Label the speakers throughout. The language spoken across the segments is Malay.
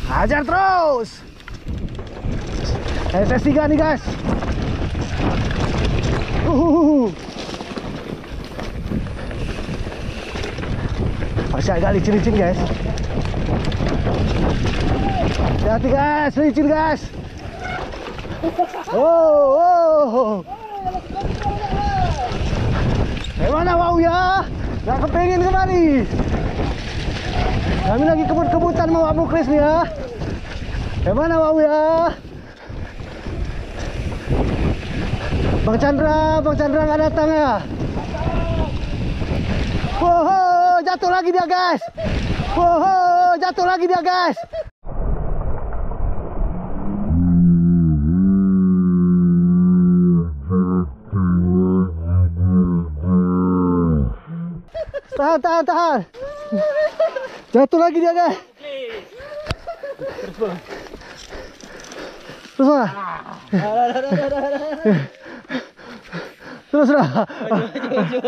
Speaker 1: Hajar terus. SS3 nih guys. Masih agak licin-licin guys. Hati-hati guys, licin guys. Oh. Mana mau ya? Gak kepingin kemari. Kami lagi kebut-kebutan mau Muklis nih ya. Mana mau ya? Bang Chandra nggak datang ya? Wow, jatuh lagi dia guys. Wow, jatuh lagi dia guys. Tahan. Jatuh lagi dia guys. Terus mana? Terus lah. Maju.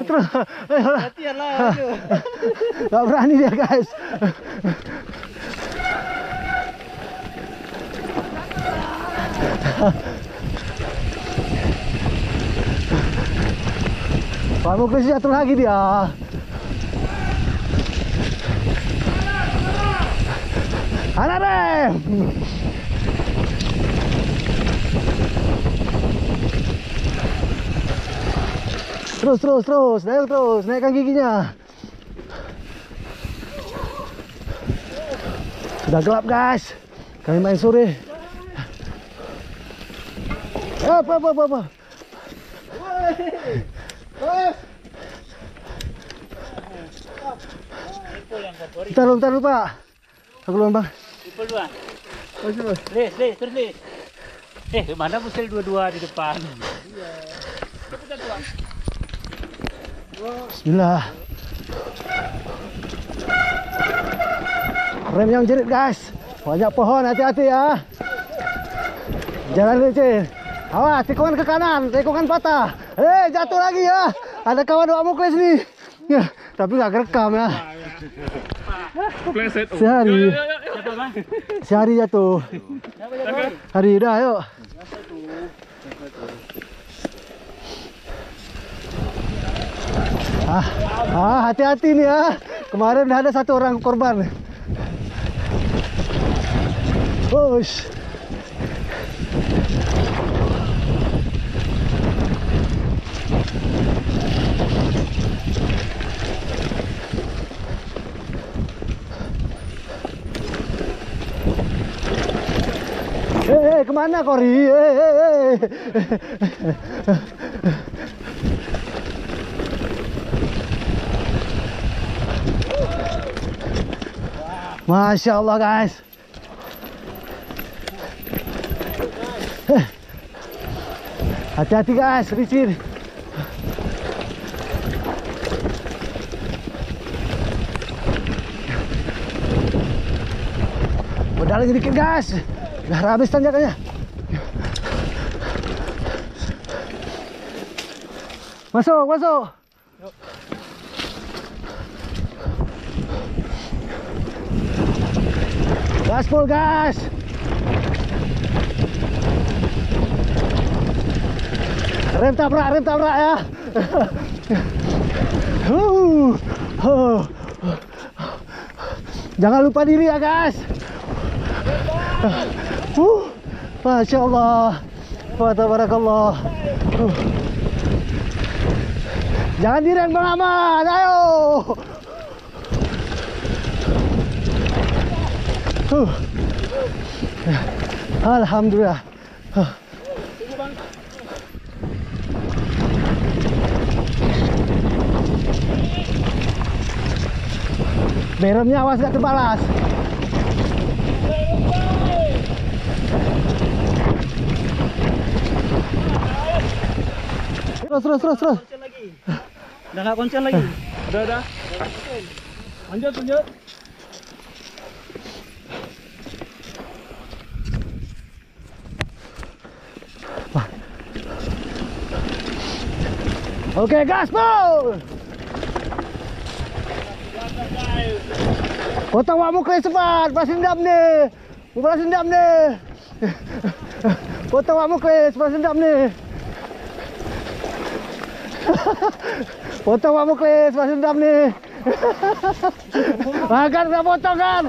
Speaker 1: Terus.
Speaker 2: Latihan lah, maju.
Speaker 1: Gak berani dia guys. Pak Muklis jatuh lagi dia. Anak rem. Terus, naikkan giginya. Sudah gelap guys. Kami main sore. Apa? Bentar lupa. Aku belum bang.
Speaker 2: Ipul dua. Les, terus les. Mana musil dua-dua di depan? Iya. Cepetan tuang.
Speaker 1: Bismillah. Rem yang jerit guys. Banyak pohon, hati-hati ya. Jalan licin. Awas, tikungan ke kanan, tikungan patah. Jatuh lagi ya. Ada kawan Wak Muklis nih. Ya, tapi nggak kerekam ya. Sehari jatuh. Hari dah, yuk. Hati-hati nih ya. Kemarin ada satu orang korban. Push. Kemana Kori? Masya Allah guys. Hati-hati guys, licin. Udah lagi dikit guys. Udah habis tanjakannya. Masuk. Gaspol gas. Rem tabrak ya. Jangan lupa diri ya guys. Masya Allah. Wa tabarakallah. Jangan direm Bang Aman, ayo. Alhamdulillah. Meremnya awas gak terbalas. Terus.
Speaker 2: Udah nggak konsen lagi.
Speaker 3: Udah. Lanjut.
Speaker 1: Oke, gaspol. Potong wak muklis cepat. Balas dendam ni. Balas dendam ni. Potong wak muklis. Balas dendam ni. Potong wak muklis. Balas dendam ni. Kan dah potong kan.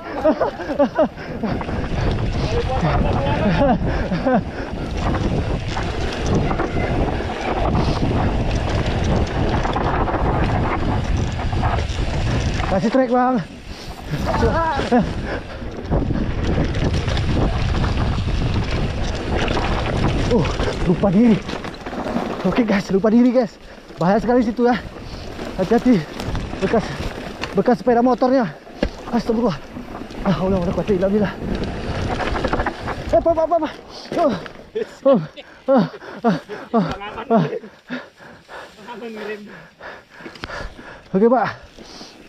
Speaker 1: Kasih trek bang. Lupa diri. Oke guys, lupa diri guys. Bahaya sekali situ ya. Hati-hati. Bekas sepeda motornya. Astagfirullah. Allah kuat illa billah. Apa. Oke pak.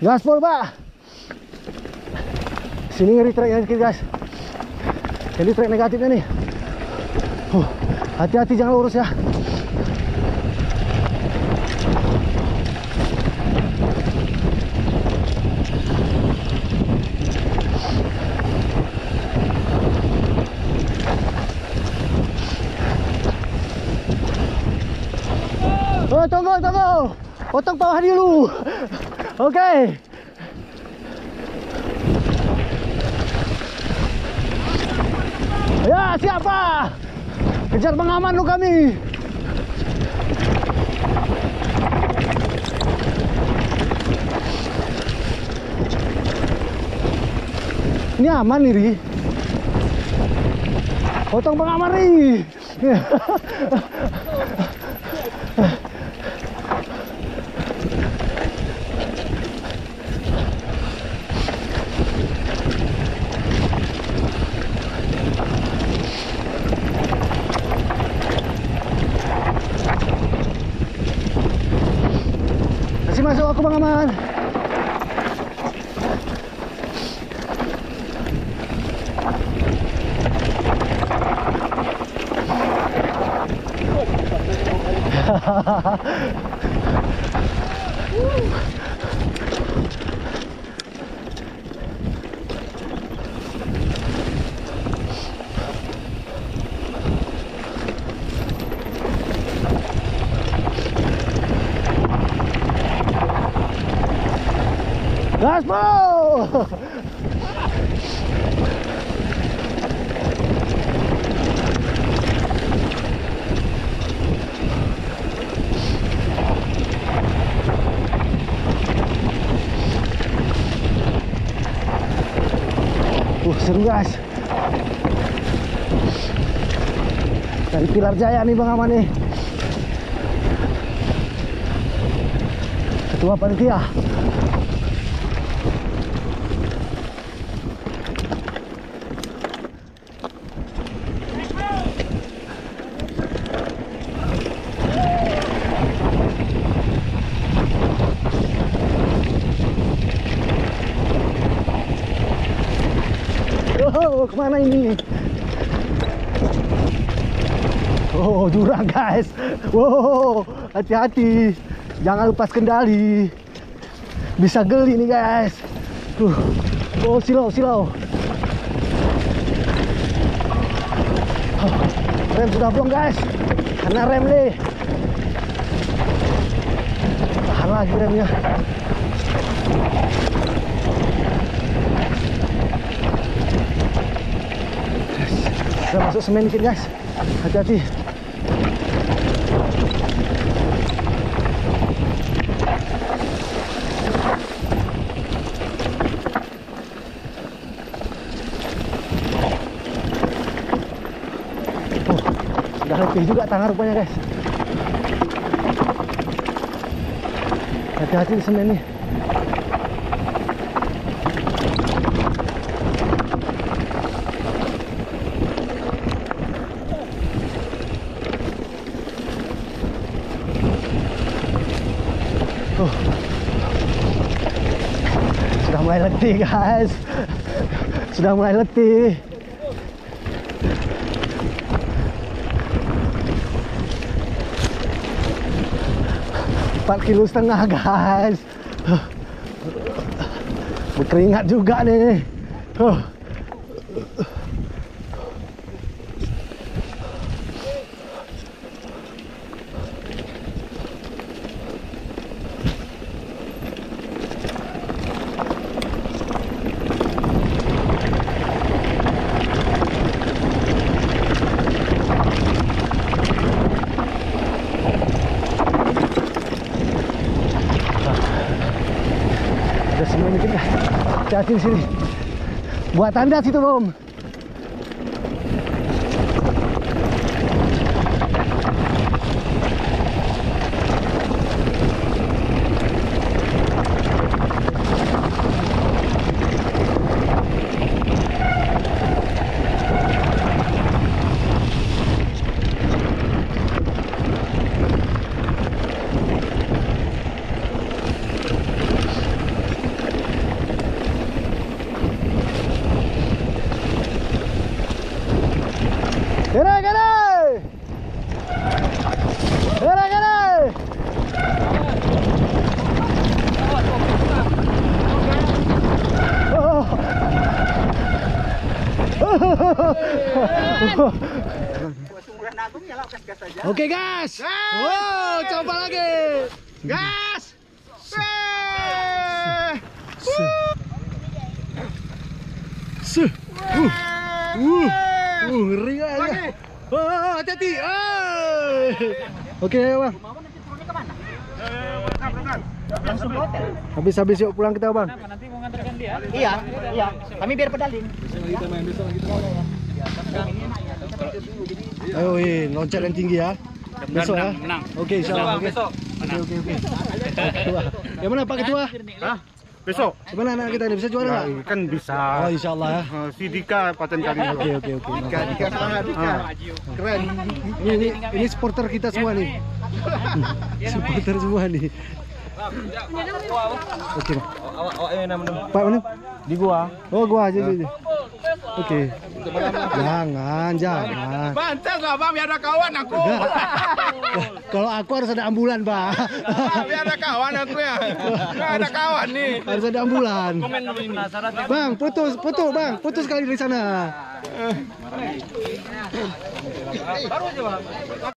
Speaker 1: Gaspol pak. Sini ngeri treknya sedikit guys. Jadi trek negatifnya nih. Hati-hati jangan lurus ya. Tunggu. Potong bawah dulu. Oke. Ya, siapa? Kejar pengaman lu kami. Ini aman nih, Ri. Potong pengaman, Ri. Masuk aku pengaman. Gaspol! Seru guys. Dari Pilar Jaya nih Bang Aman nih. Ketua panitia. Oh, kemana ini? Oh, jurang guys. Wow, hati-hati. Jangan lepas kendali. Bisa geli nih guys. Oh, silau. Rem sudah blong guys. Karena rem nih. Tahan lagi remnya. Udah masuk semen dikit guys. Hati-hati. Sudah letih juga tangan rupanya guys. Hati-hati di semen nih. Sudah mulai letih guys. Sudah mulai letih. Empat kilo setengah guys. Berkeringat juga nih. Udah semuanya kita hati-hati di sini. Buat tanda situ, Bom. Gerai, gerai! Gerai, gerai! Oke, gas! Wow, coba lagi! Gas! Ngeri aja. Oh, hati-hati. Oke, Bang.
Speaker 3: Langsung ke hotel.
Speaker 1: Habis yuk pulang kita, Bang.
Speaker 2: Nanti mau ngantarkan dia.
Speaker 3: Iya, iya. Kami biar pedalin.
Speaker 1: Ayo, loncat yang tinggi ya. Besok ya.
Speaker 2: Menang.
Speaker 1: Oke, insyaallah. Oke. Oke. Yang mana Pak Ketua?
Speaker 4: Hah? Besok?
Speaker 1: Gimana anak kita ini bisa juara nggak?
Speaker 4: Kan bisa.
Speaker 1: Oh, insyaallah ya.
Speaker 4: Si Dika paten kali.
Speaker 1: Oke.
Speaker 4: Dika semangat Dika. Keren.
Speaker 1: Ini supporter kita semua nih. Supporter semua nih. Oke. Pak mana?
Speaker 4: Di gua.
Speaker 1: Oh, gua aja. Oke. Jangan.
Speaker 4: Pantas lah Bang, biar ada kawan aku.
Speaker 1: Kalau aku harus ada ambulan, Pak.
Speaker 4: Biar ada kawan aku ya. Nggak ada kawan nih.
Speaker 1: Harus ada ambulan. Bang, putus Bang. Putus kali dari sana.